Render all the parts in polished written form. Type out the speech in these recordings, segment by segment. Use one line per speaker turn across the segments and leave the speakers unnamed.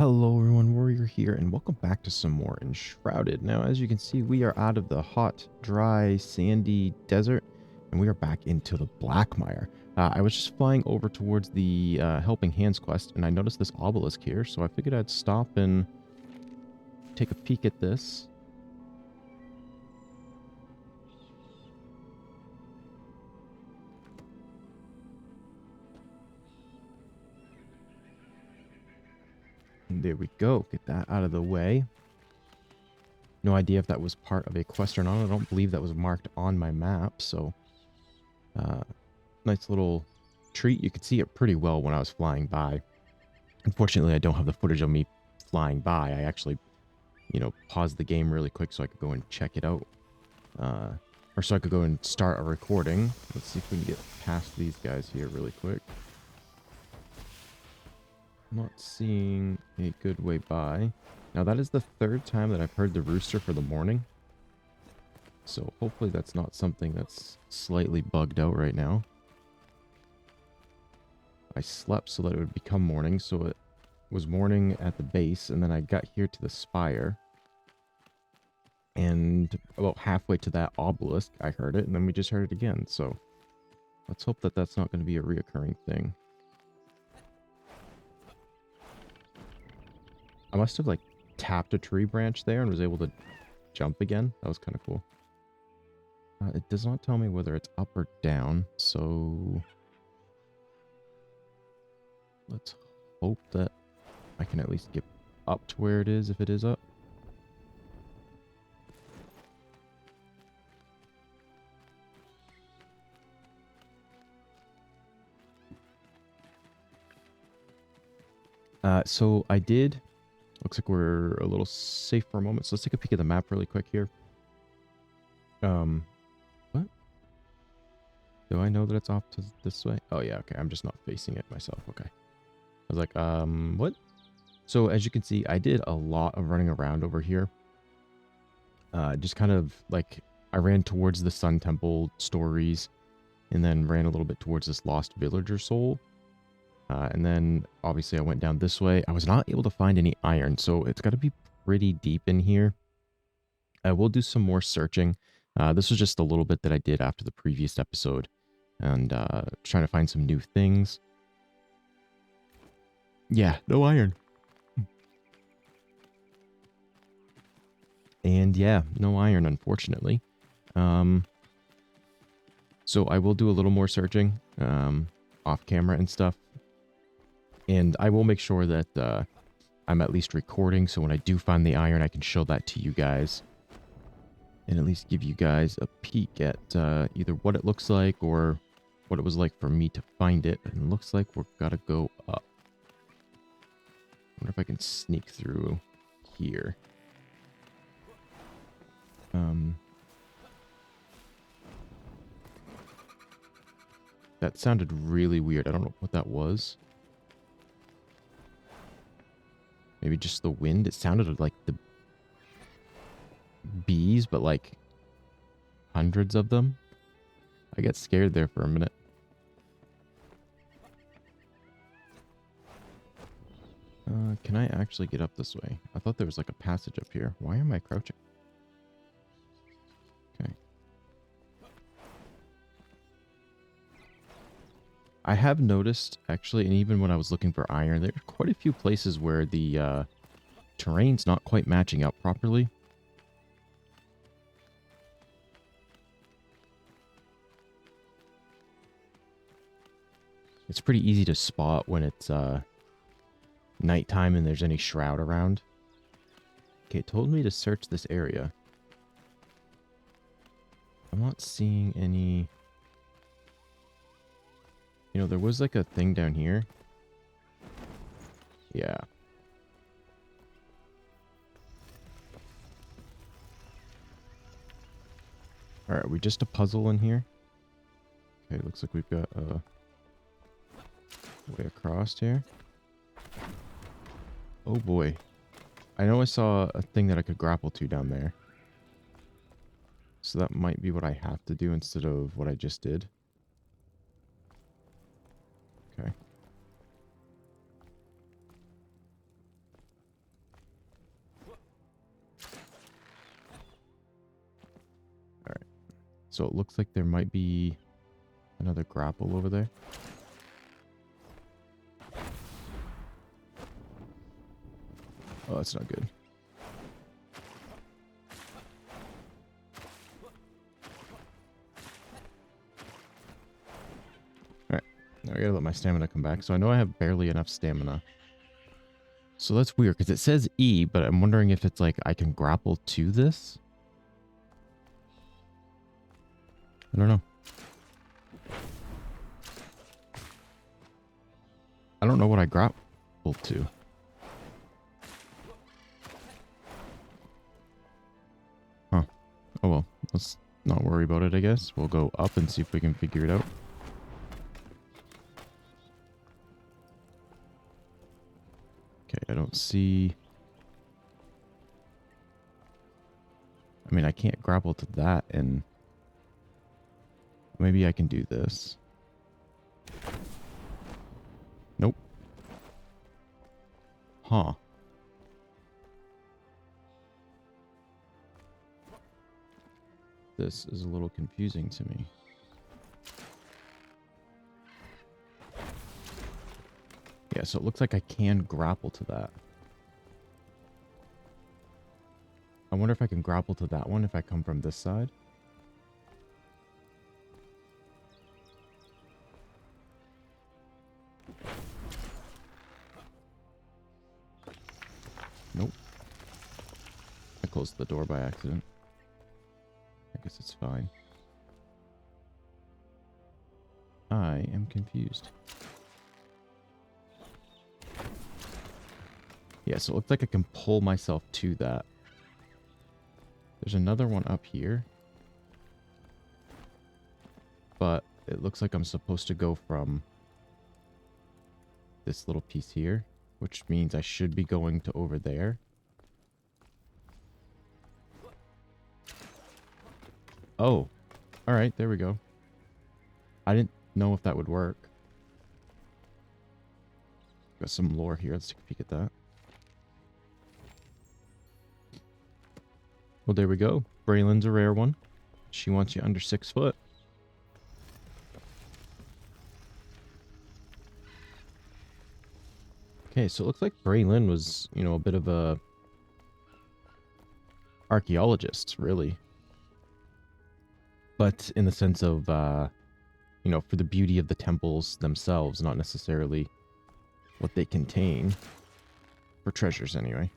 Hello everyone, Warrior here, and welcome back to some more Enshrouded. Now, as you can see, we are out of the hot, dry, sandy desert, and we are back into the Blackmire. I was just flying over towards the Helping Hands quest, and I noticed this obelisk here, so I figured I'd stop and take a peek at this. And there we go, get that out of the way. No idea if that was part of a quest or not. I don't believe that was marked on my map, so nice little treat. You could see it pretty well when I was flying by. Unfortunately, I don't have the footage of me flying by. I actually, paused the game really quick so I could go and check it out. Or so I could go and start a recording. Let's see if we can get past these guys here really quick. I'm not seeing a good way by. Now, that is the third time that I've heard the rooster for the morning. So hopefully that's not something that's slightly bugged out right now. I slept so that it would become morning, so it was morning at the base, and then I got here to the spire. And about halfway to that obelisk, I heard it, and then we just heard it again. So let's hope that that's not going to be a reoccurring thing. I must have, like, tapped a tree branch there and was able to jump again. That was kind of cool. It does not tell me whether it's up or down, so let's hope that I can at least get up to where it is if it is up. So I did. Looks like we're a little safe for a moment. So let's take a peek at the map really quick here. What? Do I know that it's off to this way? Oh yeah, okay. I'm just not facing it myself. Okay. I was like, what? So as you can see, I did a lot of running around over here. Just kind of like I ran towards the Sun Temple stories, and then ran a little bit towards this lost villager soul. And then obviously I went down this way. I was not able to find any iron, so it's got to be pretty deep in here. I will do some more searching. This was just a little bit that I did after the previous episode, and trying to find some new things. Yeah, no iron. And yeah, no iron, unfortunately. So I will do a little more searching off camera and stuff. And I will make sure that I'm at least recording, so when I do find the iron, I can show that to you guys. And at least give you guys a peek at either what it looks like or what it was like for me to find it. And it looks like we've got to go up. I wonder if I can sneak through here. That sounded really weird. I don't know what that was. Maybe just the wind. It sounded like the bees, but like hundreds of them. I got scared there for a minute. Can I actually get up this way? I thought there was like a passage up here. Why am I crouching? Okay. I have noticed, actually, and even when I was looking for iron, there are quite a few places where the terrain's not quite matching up properly. It's pretty easy to spot when it's nighttime and there's any shroud around. Okay, it told me to search this area. I'm not seeing any... You know, there was like a thing down here. Yeah. Alright, we just a puzzle in here. Okay, looks like we've got a way across here. Oh boy. I know I saw a thing that I could grapple to down there. So that might be what I have to do instead of what I just did. Okay. So it looks like there might be another grapple over there. Oh, that's not good. Alright. Now I gotta let my stamina come back. So I know I have barely enough stamina. So that's weird, because it says E, but I'm wondering if it's like I can grapple to this? I don't know. I don't know what I grappled to. Huh. Oh well. Let's not worry about it, I guess. We'll go up and see if we can figure it out. Okay, I don't see... I mean, I can't grapple to that, and... Maybe I can do this. Nope. Huh. This is a little confusing to me. Yeah, so it looks like I can grapple to that. I wonder if I can grapple to that one if I come from this side. Nope. I closed the door by accident. I guess it's fine. I am confused. Yeah, so it looks like I can pull myself to that. There's another one up here. But it looks like I'm supposed to go from this little piece here, which means I should be going to over there. Oh, all right, there we go. I didn't know if that would work. Got some lore here. Let's take a peek at that. Well, there we go. Braylon's a rare one. She wants you under 6 foot. Okay, so it looks like Braylon was, you know, a bit of a archaeologist, really. But in the sense of, you know, for the beauty of the temples themselves, not necessarily what they contain. For treasures, anyway.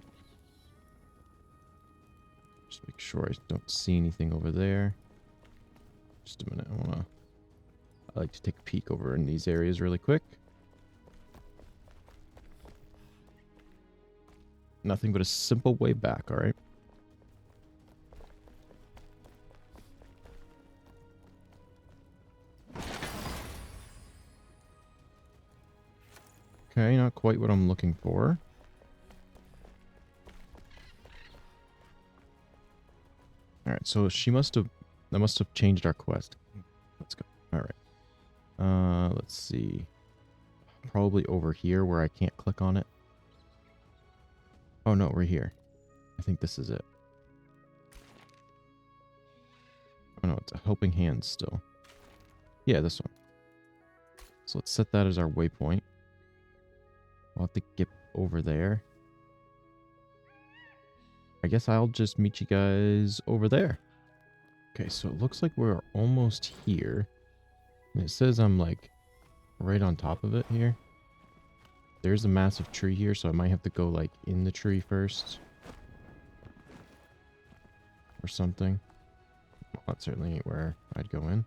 Just make sure I don't see anything over there. Just a minute, I like to take a peek over in these areas really quick. Nothing but a simple way back, alright? Okay, not quite what I'm looking for. Alright, so that must have changed our quest. Let's go. Alright. Let's see. Probably over here where I can't click on it. Oh no, we're here. I think this is it. Oh no, it's a helping hand still. Yeah, this one. So let's set that as our waypoint. We'll have to get over there. I guess I'll just meet you guys over there. Okay, so it looks like we're almost here. And it says I'm like right on top of it here. There's a massive tree here, so I might have to go like in the tree first. Or something. Well, that certainly ain't where I'd go in.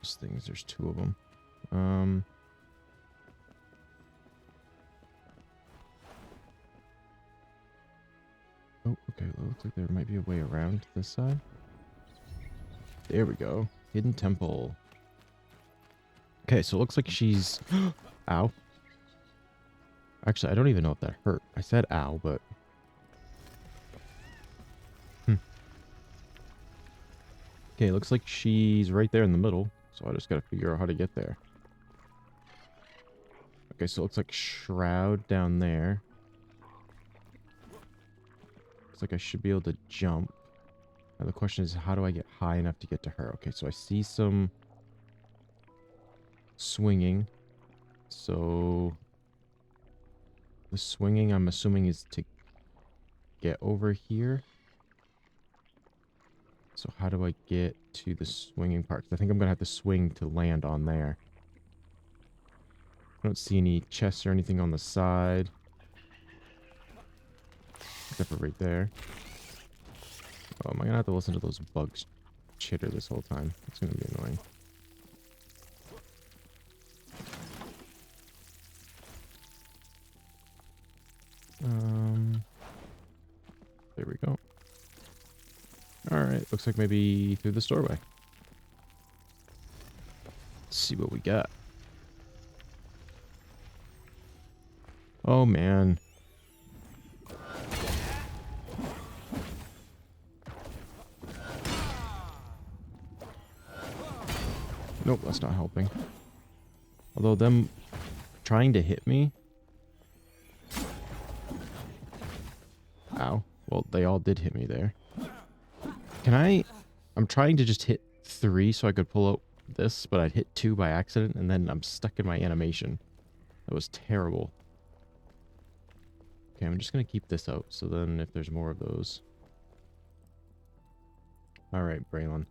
Those things, there's 2 of them. Oh, okay. It looks like there might be a way around to this side. There we go. Hidden temple. Okay, so it looks like she's... Ow. Actually, I don't even know if that hurt. I said ow, but... Okay, it looks like she's right there in the middle. So I just gotta figure out how to get there. Okay, so it looks like Shroud down there. Looks like I should be able to jump. Now the question is, how do I get high enough to get to her? Okay, so I see some swinging. So the swinging, I'm assuming, is to get over here. So how do I get to the swinging part? 'Cause I think I'm going to have to swing to land on there. I don't see any chests or anything on the side. Except for right there. Oh, am I going to have to listen to those bugs chitter this whole time? It's going to be annoying. There we go. Alright, looks like maybe through this doorway. Let's see what we got. Oh, man. Nope, that's not helping. Although them trying to hit me. Ow. Well, they all did hit me there. I'm trying to just hit 3 so I could pull out this, but I'd hit 2 by accident, and then I'm stuck in my animation. That was terrible. Okay, I'm just going to keep this out, so then if there's more of those. Alright, Braylon.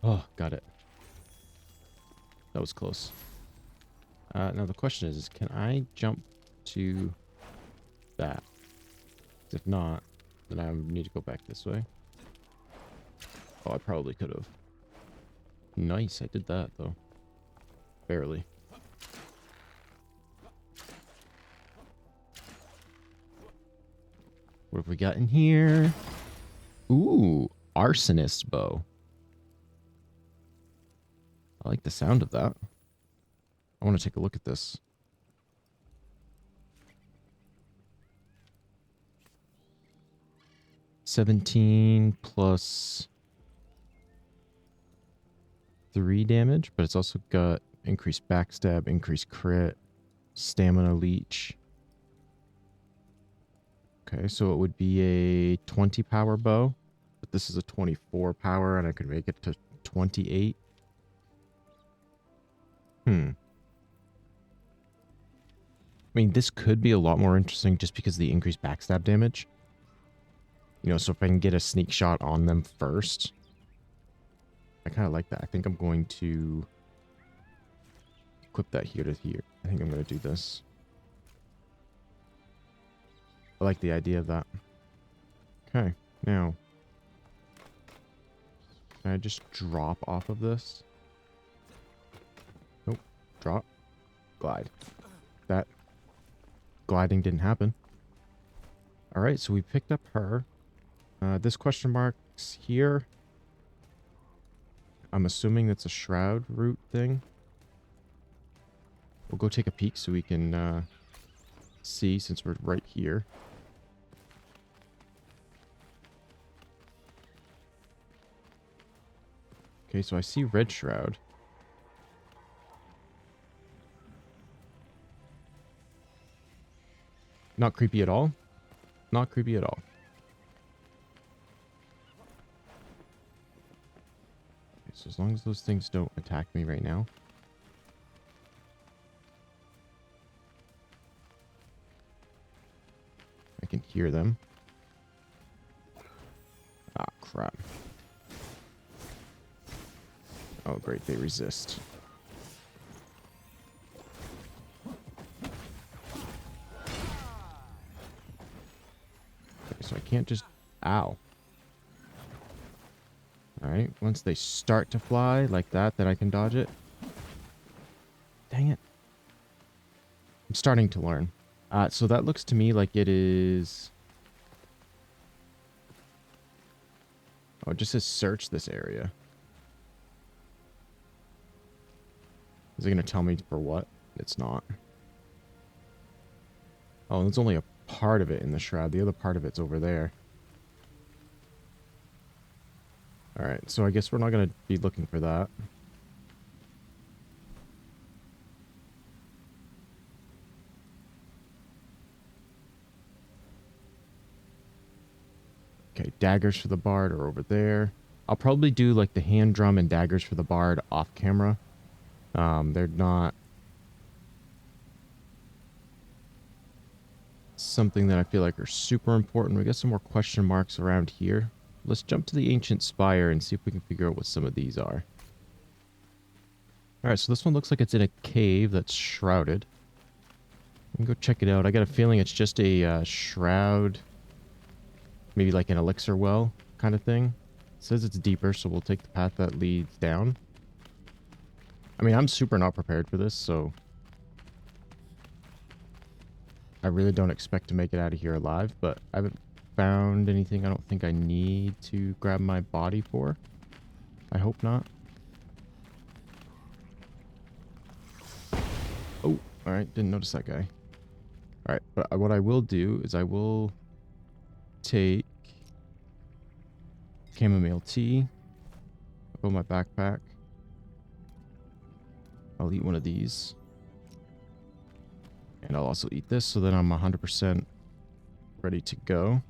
Oh, got it. That was close. Now the question is, can I jump to that? If not, then I need to go back this way. Oh, I probably could have. Nice, I did that, though. Barely. What have we got in here? Ooh, arsonist bow. I like the sound of that. I want to take a look at this. $17 plus 3 damage, but it's also got increased backstab, increased crit, stamina leech. Okay, so it would be a 20 power bow, but this is a 24 power, and I could make it to 28. I mean, this could be a lot more interesting just because of the increased backstab damage. You know, so if I can get a sneak shot on them first. I kind of like that. I think I'm going to equip that here to here. I think I'm going to do this. I like the idea of that. Okay, now. Can I just drop off of this? Nope. Drop. Glide. That gliding didn't happen. Alright, so we picked up her. This question mark's here. I'm assuming that's a Shroud route thing. We'll go take a peek so we can see since we're right here. Okay, so I see red Shroud. Not creepy at all. Not creepy at all. Okay, so as long as those things don't attack me right now. I can hear them. Ah, crap. Oh, great. They resist. Okay, so I can't just... Ow. Alright, once they start to fly like that, then I can dodge it. Dang it. I'm starting to learn. So that looks to me like it is... Oh, it just says search this area. Is it going to tell me for what? It's not. Oh, there's only a part of it in the shroud. The other part of it's over there. Alright, so I guess we're not going to be looking for that. Okay, daggers for the bard are over there. I'll probably do like the hand drum and daggers for the bard off camera. They're not something that I feel like are super important. We got some more question marks around here. Let's jump to the ancient spire and see if we can figure out what some of these are. All right, so this one looks like it's in a cave that's shrouded. We can go check it out. I got a feeling it's just a shroud, maybe like an elixir well kind of thing. It says it's deeper, so we'll take the path that leads down. I mean, I'm super not prepared for this, so I really don't expect to make it out of here alive, but I haven't found anything I don't think I need to grab my body for. I hope not. Oh, alright, didn't notice that guy. Alright, but what I will do is I will take chamomile tea. I'll go in my backpack. I'll eat one of these. And I'll also eat this so that I'm 100% ready to go.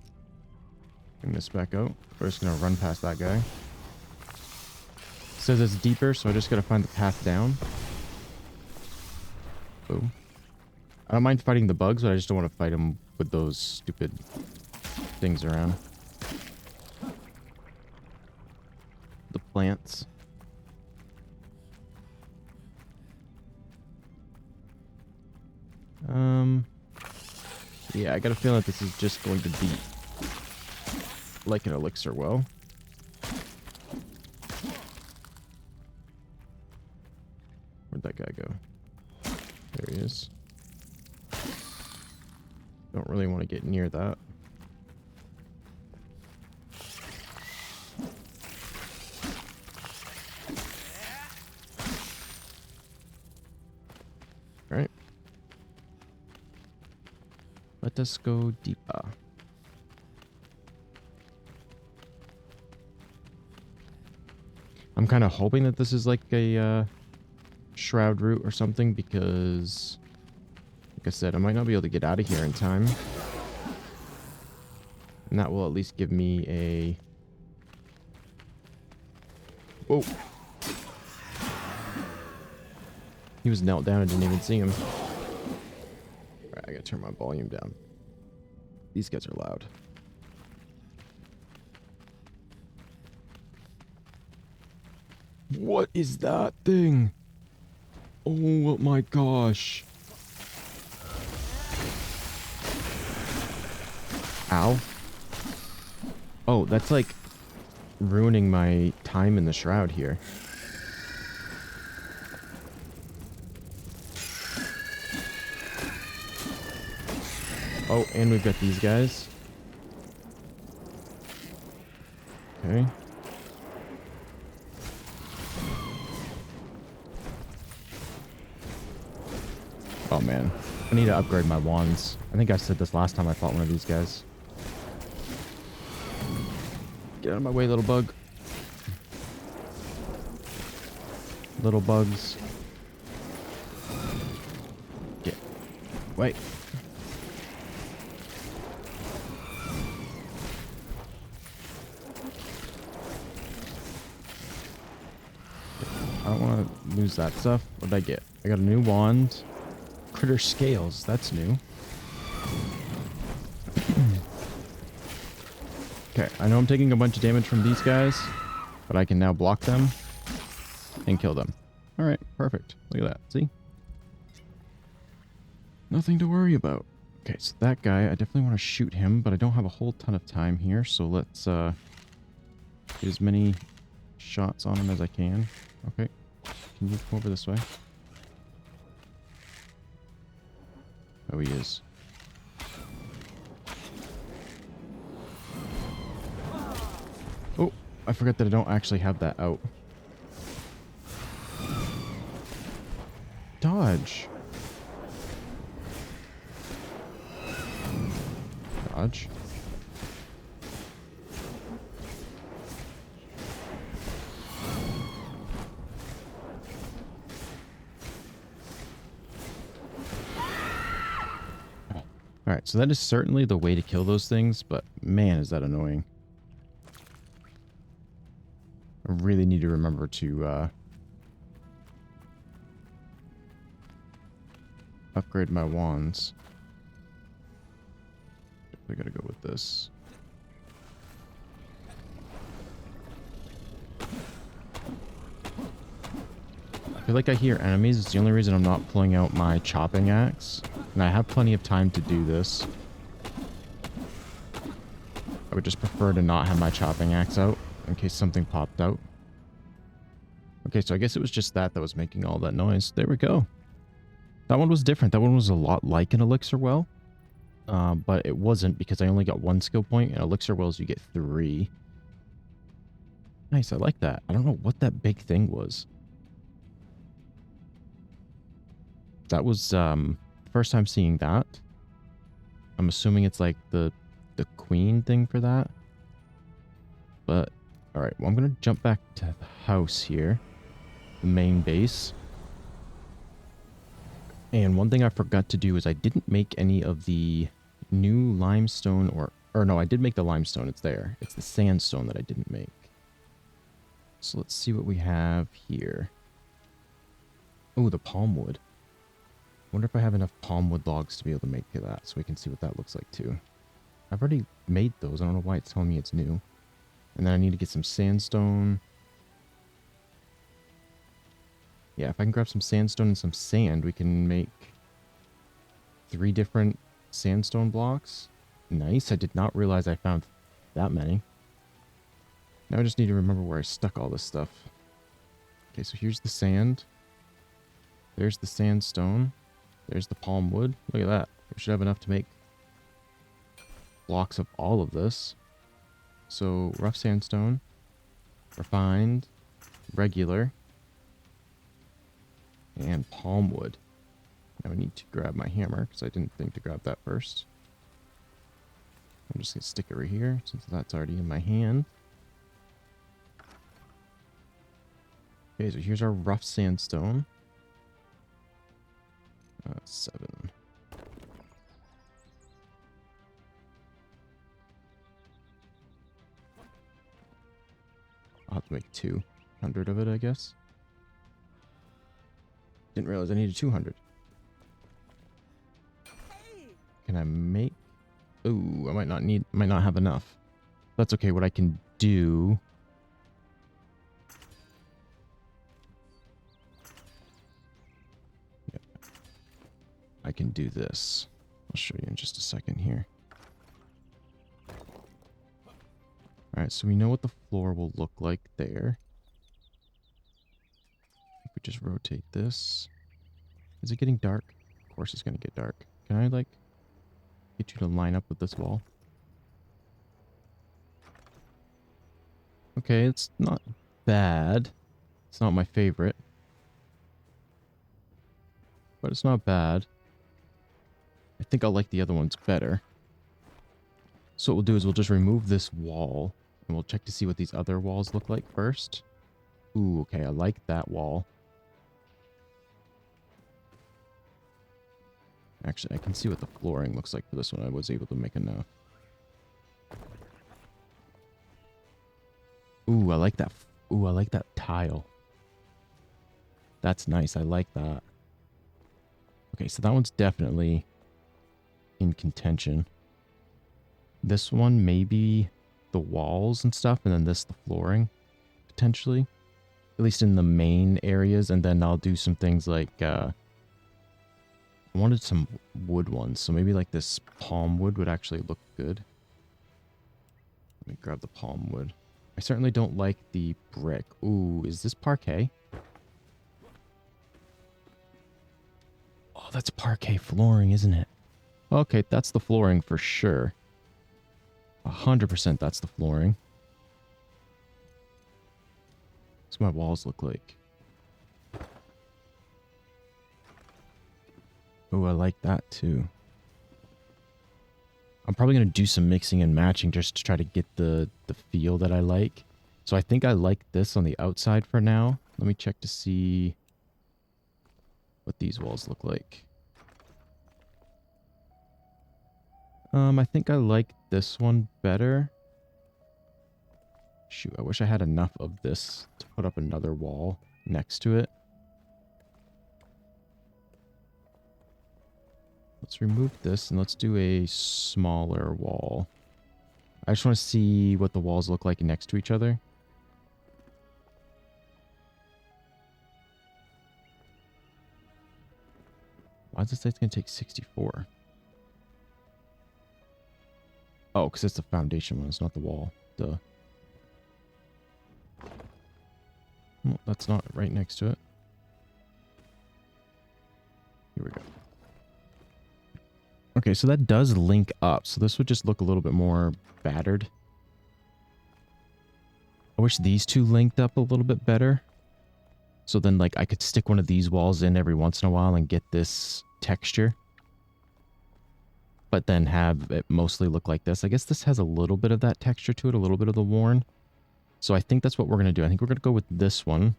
Bring this back out. We're just going to run past that guy. It says it's deeper, so I just got to find the path down. Boom. I don't mind fighting the bugs, but I just don't want to fight them with those stupid things around. The plants. Yeah, I got a feeling that this is just going to be like an elixir well. Where'd that guy go? There he is. Don't really want to get near that. Alright. Let us go deeper. I'm kind of hoping that this is like a shroud route or something, because like I said, I might not be able to get out of here in time. And that will at least give me a... Whoa. He was knelt down and didn't even see him. Alright, I gotta turn my volume down. These guys are loud. What is that thing? Oh my gosh. Ow. Oh, that's like ruining my time in the shroud here. Oh, and we've got these guys. Okay. Oh man, I need to upgrade my wands. I think I said this last time I fought one of these guys. Get out of my way, little bug. Little bugs. Get. Wait. I don't want to lose that stuff. What did I get? I got a new wand. Critter scales. That's new. Okay, I know I'm taking a bunch of damage from these guys, but I can now block them and kill them. Alright, perfect. Look at that. See? Nothing to worry about. Okay, so that guy, I definitely want to shoot him, but I don't have a whole ton of time here, so let's get as many shots on him as I can. Okay, can you come over this way? Oh, he is. Oh, I forgot that I don't actually have that out. Dodge. Dodge. Alright, so that is certainly the way to kill those things, but man, is that annoying. I really need to remember to upgrade my wands. I gotta go with this. I feel like I hear enemies. It's the only reason I'm not pulling out my chopping axe. And I have plenty of time to do this. I would just prefer to not have my chopping axe out in case something popped out. Okay, so I guess it was just that was making all that noise. There we go. That one was different. That one was a lot like an elixir well. But it wasn't because I only got 1 skill point. And elixir wells, you get 3. Nice, I like that. I don't know what that big thing was. That was first time seeing that. I'm assuming it's like the queen thing for that. But all right, well, I'm gonna jump back to the house here, the main base. And one thing I forgot to do is I didn't make any of the new limestone or no, I did make the limestone. It's there. It's the sandstone that I didn't make. So let's see what we have here. Oh, the palm wood. Wonder if I have enough palm wood logs to be able to make that so we can see what that looks like too. I've already made those. I don't know why it's telling me it's new. And then I need to get some sandstone. Yeah, if I can grab some sandstone and some sand, we can make 3 different sandstone blocks. Nice. I did not realize I found that many. Now I just need to remember where I stuck all this stuff. Okay, so here's the sand. There's the sandstone. There's the palm wood. Look at that. We should have enough to make blocks of all of this. So rough sandstone, refined, regular, and palm wood. Now I need to grab my hammer because I didn't think to grab that first. I'm just going to stick it right here since that's already in my hand. Okay, so here's our rough sandstone. 7. I'll have to make 200 of it, I guess. Didn't realize I needed 200. Can I make... Ooh, I might not have enough. That's okay. What I can do... Yep. I can do this. I'll show you in just a second here. Alright, so we know what the floor will look like there. If we just rotate this. Is it getting dark? Of course it's going to get dark. Can I, like, get you to line up with this wall? Okay, it's not bad. It's not my favorite. But it's not bad. I think I'll like the other ones better. So what we'll do is we'll just remove this wall. And we'll check to see what these other walls look like first. Ooh, okay, I like that wall. Actually, I can see what the flooring looks like for this one. I was able to make enough. Ooh, I like that. Ooh, I like that tile. That's nice. I like that. Okay, so that one's definitely in contention. This one, maybe the walls and stuff, and then this, the flooring, potentially. At least in the main areas, and then I'll do some things like, I wanted some wood ones, so maybe like this palm wood would actually look good. Let me grab the palm wood. I certainly don't like the brick. Ooh, is this parquet? Oh, that's parquet flooring, isn't it? Okay, that's the flooring for sure. 100% that's the flooring. What's my walls look like? Oh, I like that too. I'm probably going to do some mixing and matching just to try to get the feel that I like. So I think I like this on the outside for now. Let me check to see what these walls look like. I think I like this one better. Shoot, I wish I had enough of this to put up another wall next to it. Let's remove this and let's do a smaller wall. I just want to see what the walls look like next to each other. Why does it say it's going to take 64? Oh, because it's the foundation one. It's not the wall. Duh. Well, that's not right next to it. Here we go. Okay, so that does link up. So this would just look a little bit more battered. I wish these two linked up a little bit better. So then, like, I could stick one of these walls in every once in a while and get this texture. But then have it mostly look like this. I guess this has a little bit of that texture to it, a little bit of the worn. So I think that's what we're going to do. I think we're going to go with this one.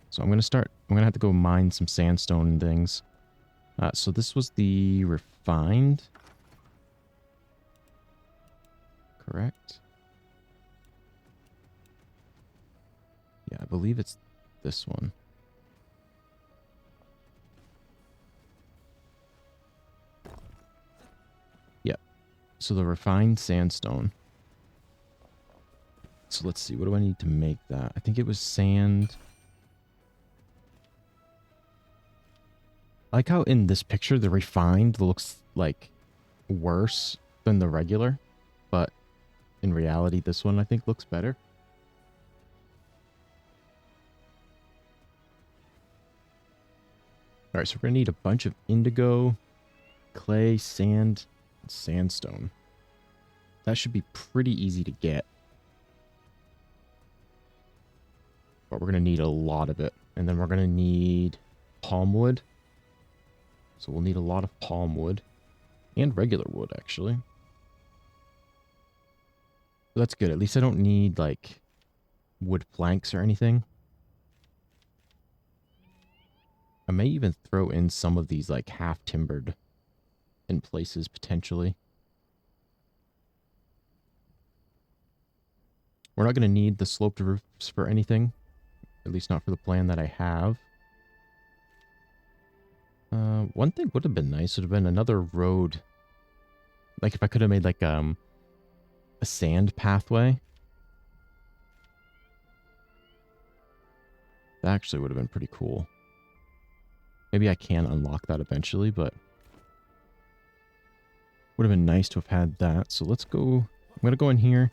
So I'm going to have to go mine some sandstone and things. So this was the refined. Correct? Yeah, I believe it's this one. Yep. So the refined sandstone. So let's see. What do I need to make that? I think it was sand. I like how in this picture, the refined looks like worse than the regular. But in reality, this one I think looks better. All right, so we're going to need a bunch of indigo, clay, sand, and sandstone. That should be pretty easy to get. But we're going to need a lot of it. And then we're going to need palm wood. So we'll need a lot of palm wood. And regular wood, actually. So that's good. At least I don't need, like, wood planks or anything. I may even throw in some of these, like, half-timbered in places, potentially. We're not going to need the sloped roofs for anything. At least not for the plan that I have. One thing would have been nice would have been another road. Like if I could have made like a sand pathway. That actually would have been pretty cool. Maybe I can unlock that eventually, but would have been nice to have had that. So let's go. I'm going to go in here,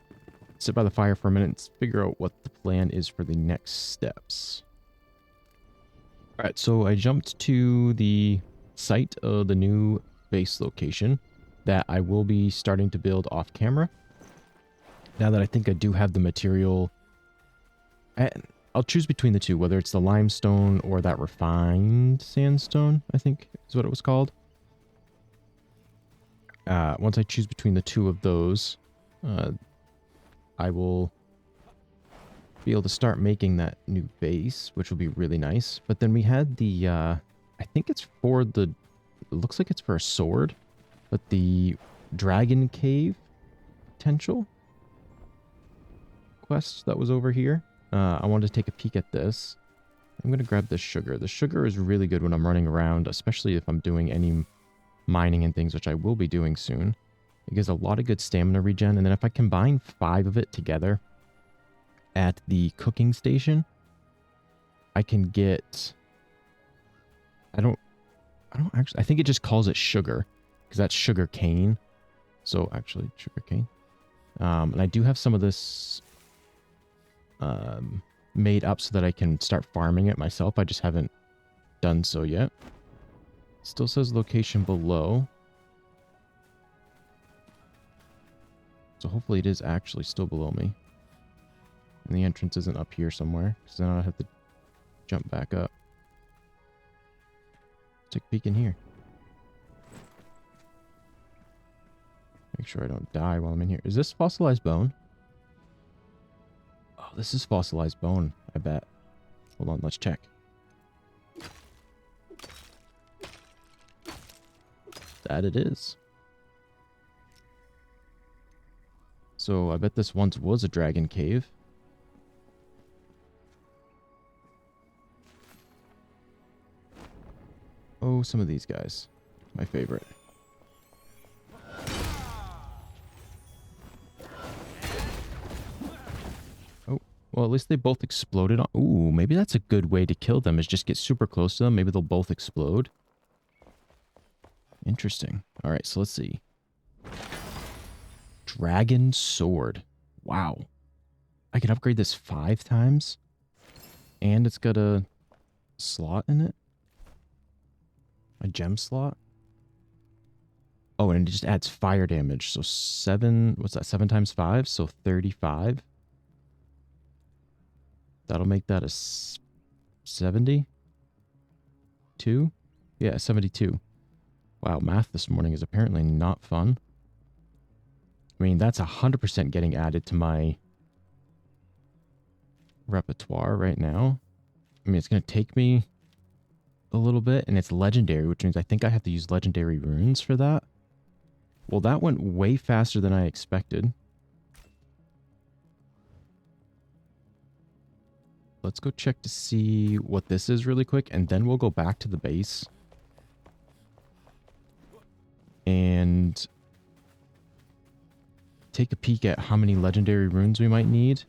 sit by the fire for a minute, and figure out what the plan is for the next steps. All right, so I jumped to the site of the new base location that I will be starting to build off camera. Now that I think I do have the material, I'll choose between the two, whether it's the limestone or that refined sandstone, I think is what it was called. Once I choose between the two of those, I will be able to start making that new base, which will be really nice. But then we had the, I think it's for the, it looks like it's for a sword, but the dragon cave potential quest that was over here. I wanted to take a peek at this. I'm going to grab this sugar. The sugar is really good when I'm running around, especially if I'm doing any mining and things, which I will be doing soon. It gives a lot of good stamina regen. And then if I combine 5 of it together at the cooking station, I can get, I don't actually, I think it just calls it sugar because that's sugar cane. So actually sugar cane. And I do have some of this made up so that I can start farming it myself. I just haven't done so yet. Still says location below. So hopefully it is actually still below me. And the entrance isn't up here somewhere, because then I'll have to jump back up. Let's take a peek in here. Make sure I don't die while I'm in here. Is this fossilized bone? Oh, this is fossilized bone, I bet. Hold on, let's check. That it is. So I bet this once was a dragon cave. Oh, some of these guys. My favorite. Oh, well, at least they both exploded. Ooh, maybe that's a good way to kill them, is just get super close to them. Maybe they'll both explode. Interesting. All right, so let's see. Dragon sword. Wow. I can upgrade this 5 times. And it's got a slot in it. A gem slot. Oh, and it just adds fire damage. So 7, what's that? 7 times 5, so 35. That'll make that a 72? Yeah, 72. Wow, math this morning is apparently not fun. I mean, that's 100% getting added to my repertoire right now. I mean, it's going to take me a little bit, and it's legendary, which means I think I have to use legendary runes for that. Well, that went way faster than I expected. Let's go check to see what this is really quick, and then we'll go back to the base. And take a peek at how many legendary runes we might need.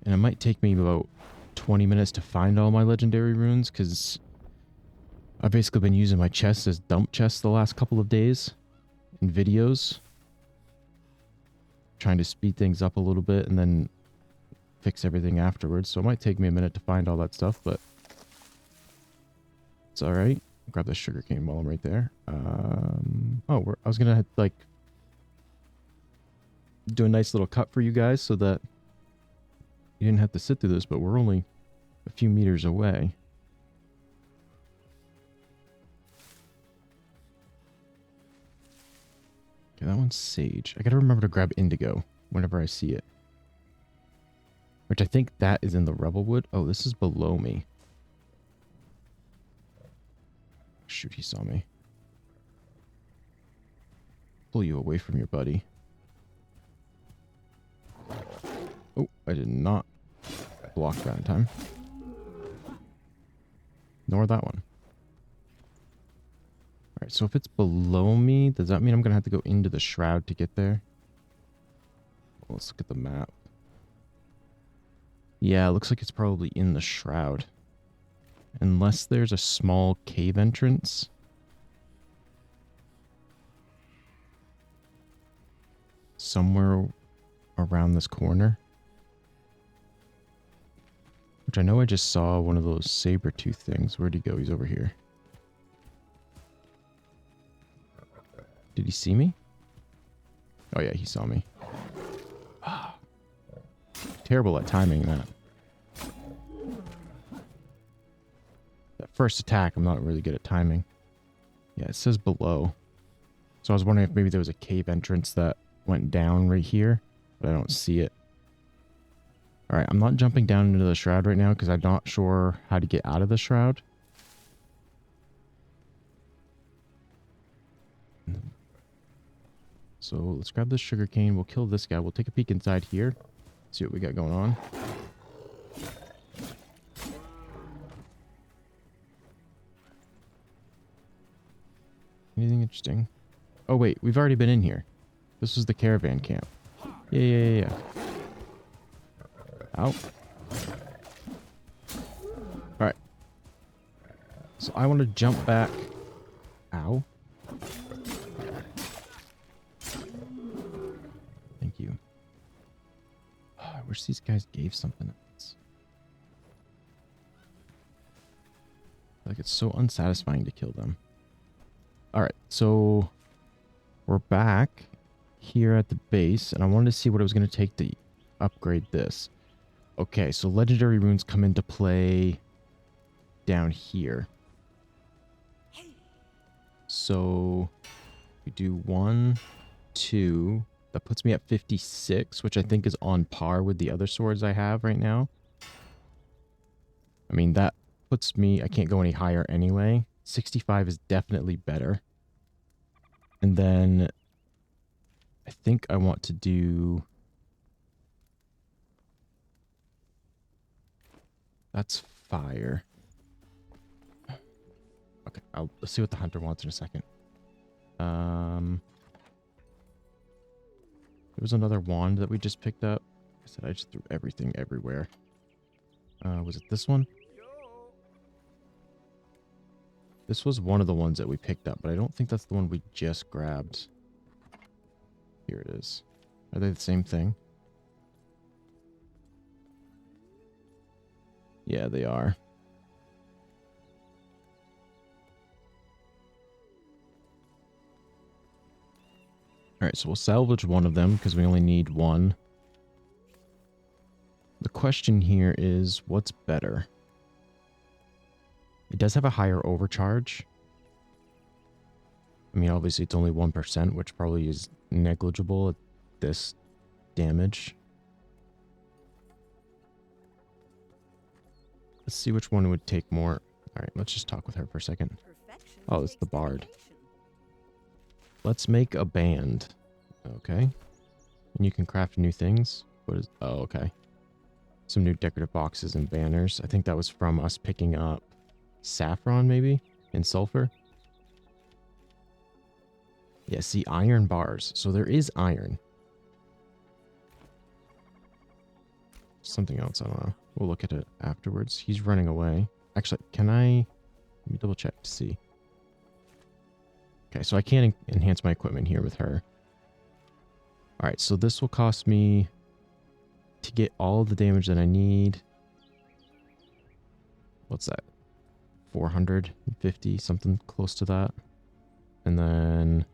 And it might take me about 20 minutes to find all my legendary runes, because I've basically been using my chests as dump chests the last couple of days in videos. Trying to speed things up a little bit and then fix everything afterwards. So it might take me a minute to find all that stuff, but it's alright. Grab the sugarcane while I'm right there. Oh, I was going to like do a nice little cut for you guys so that you didn't have to sit through this, but we're only a few meters away. Okay, that one's sage. I gotta remember to grab indigo whenever I see it. Which I think that is in the Revelwood. Oh, this is below me. Shoot, he saw me. Pull you away from your buddy. Oh, I did not block that in time. Nor that one. Alright, so if it's below me, does that mean I'm going to have to go into the Shroud to get there? Well, let's look at the map. Yeah, it looks like it's probably in the Shroud. Unless there's a small cave entrance. Somewhere around this corner. Which I know I just saw one of those saber-tooth things. Where'd he go? He's over here. Did he see me? Oh yeah, he saw me. Terrible at timing that. That first attack, I'm not really good at timing. Yeah, it says below. So I was wondering if maybe there was a cave entrance that went down right here, but I don't see it. Alright, I'm not jumping down into the Shroud right now because I'm not sure how to get out of the Shroud. So let's grab this sugarcane. We'll kill this guy. We'll take a peek inside here. See what we got going on. Anything interesting? Oh wait, we've already been in here. This was the caravan camp. Yeah. Ow. Alright. So I want to jump back. Ow. Thank you. Oh, I wish these guys gave something else. Like, it's so unsatisfying to kill them. Alright, so we're back here at the base, and I wanted to see what it was going to take to upgrade this. Okay, so legendary runes come into play down here. So we do 1, 2. That puts me at 56, which I think is on par with the other swords I have right now. I mean, that puts me... I can't go any higher anyway. 65 is definitely better. And then I think I want to do... That's fire. Okay, let's see what the hunter wants in a second. There was another wand that we just picked up. I said I just threw everything everywhere. Was it this one? This was one of the ones that we picked up, but I don't think that's the one we just grabbed. Here it is. Are they the same thing? Yeah, they are. Alright, so we'll salvage one of them because we only need one. The question here is, what's better? It does have a higher overcharge. I mean, obviously it's only 1%, which probably is negligible at this damage. Let's see which one would take more. Alright, let's just talk with her for a second. Oh, it's the bard. Let's make a band. Okay. And you can craft new things. What is... Oh, okay. Some new decorative boxes and banners. I think that was from us picking up saffron, maybe? And sulfur? Yeah, see, iron bars. So there is iron. Something else, I don't know. We'll look at it afterwards. He's running away. Actually, can I... Let me double check to see. Okay, so I can't enhance my equipment here with her. Alright, so this will cost me... to get all the damage that I need. What's that? 450, something close to that. And then...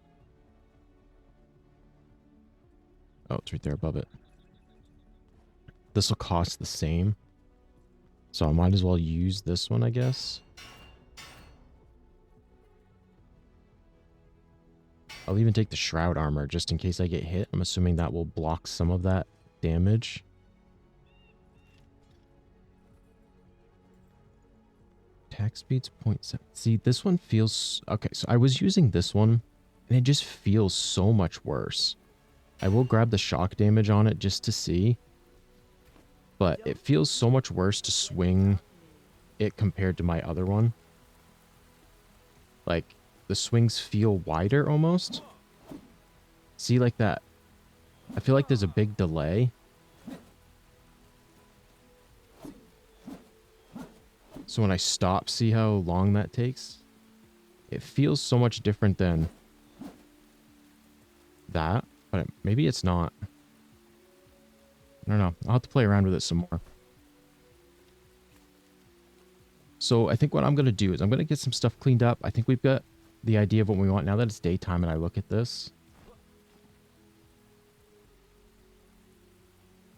Oh, it's right there above it. This will cost the same. So I might as well use this one, I guess. I'll even take the Shroud armor just in case I get hit. I'm assuming that will block some of that damage. Attack speed's 0.7. See, this one feels... Okay, so I was using this one, and it just feels so much worse. I will grab the shock damage on it just to see. But it feels so much worse to swing it compared to my other one. Like, the swings feel wider almost. See, like that. I feel like there's a big delay. So when I stop, see how long that takes? It feels so much different than that, but maybe it's not. I don't know. I'll have to play around with it some more. So I think what I'm going to do is I'm going to get some stuff cleaned up. I think we've got the idea of what we want now that it's daytime and I look at this.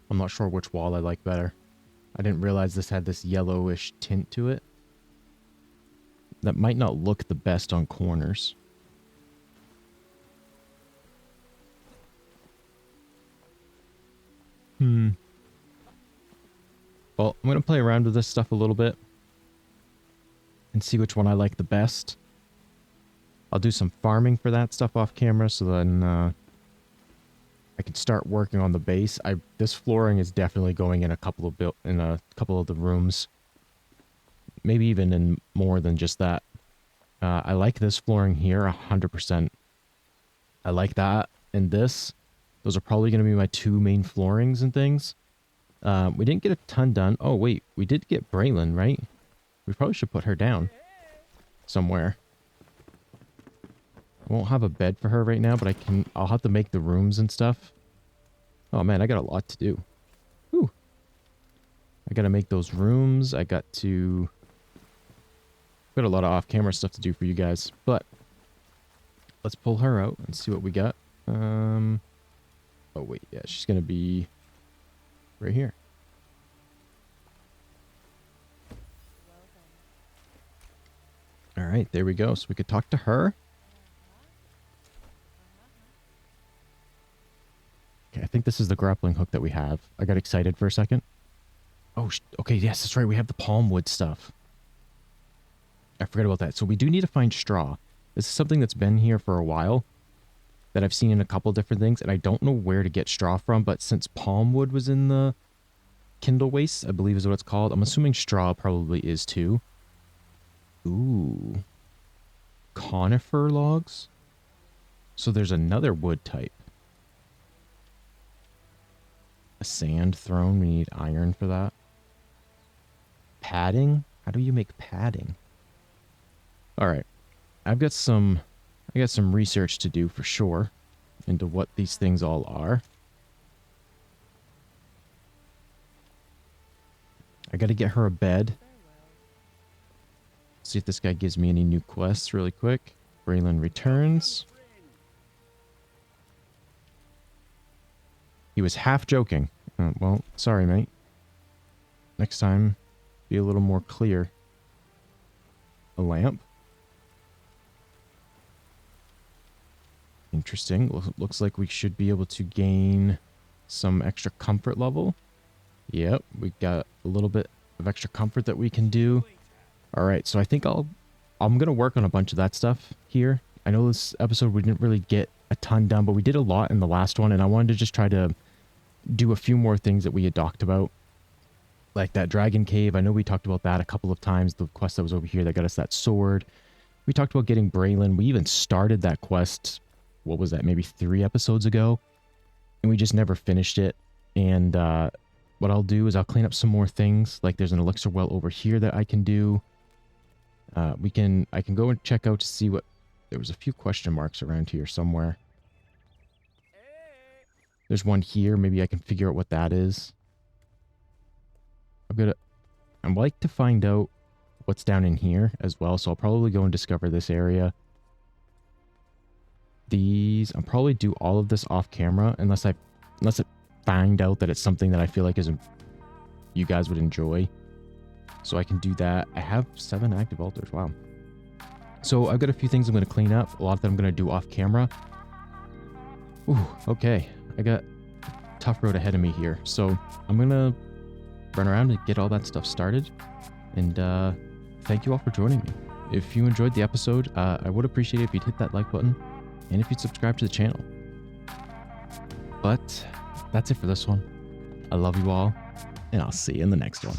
I'm not sure which wall I like better. I didn't realize this had this yellowish tint to it. That might not look the best on corners. Well, I'm going to play around with this stuff a little bit. And see which one I like the best. I'll do some farming for that stuff off camera so then I can start working on the base. This flooring is definitely going in a couple of the rooms. Maybe even in more than just that. I like this flooring here 100%. I like that and this. Those are probably going to be my two main floorings and things. We didn't get a ton done. Oh, wait. We did get Braylon, right? We probably should put her down somewhere. I won't have a bed for her right now, but I'll have to make the rooms and stuff. Oh, man, I got a lot to do. Whew. I got to make those rooms. I got to... Got a lot of off-camera stuff to do for you guys, but let's pull her out and see what we got. Oh, wait, yeah, she's going to be right here. All right, there we go. So we could talk to her. Okay, I think this is the grappling hook that we have. I got excited for a second. Oh, okay, yes, that's right. We have the palm wood stuff. I forgot about that. So we do need to find straw. This is something that's been here for a while that I've seen in a couple different things, and I don't know where to get straw from, but since palm wood was in the Kindle waste, I believe is what it's called, I'm assuming straw probably is too. Ooh. conifer logs. So there's another wood type. A sand throne. We need iron for that. Padding? How do you make padding? All right. I got some research to do for sure into what these things all are. I got to get her a bed. See if this guy gives me any new quests really quick. Braylon returns. He was half joking. Well, sorry, mate. Next time, be a little more clear. A lamp. Interesting. Looks like we should be able to gain some extra comfort level. Yep, we got a little bit of extra comfort that we can do. All right, so I think I'm going to work on a bunch of that stuff here. I know this episode we didn't really get a ton done, but we did a lot in the last one, and I wanted to just try to do a few more things that we had talked about. Like that dragon cave. I know we talked about that a couple of times. The quest that was over here that got us that sword. We talked about getting Braylon. We even started that quest, what was that, maybe 3 episodes ago? And we just never finished it. And what I'll do is I'll clean up some more things. Like there's an elixir well over here that I can do. I can go and check out to see what... There was a few question marks around here somewhere. There's one here. Maybe I can figure out what that is. I'd like to find out what's down in here as well. So I'll probably go and discover this area. I'll probably do all of this off camera unless I find out that it's something that I feel like you guys would enjoy. So I can do that. I have 7 active altars. Wow. So I've got a few things I'm going to clean up. A lot of them I'm going to do off camera. Ooh, okay. I got a tough road ahead of me here. So I'm going to run around and get all that stuff started. And thank you all for joining me. If you enjoyed the episode, I would appreciate it if you'd hit that like button and if you'd subscribe to the channel. But that's it for this one. I love you all, and I'll see you in the next one.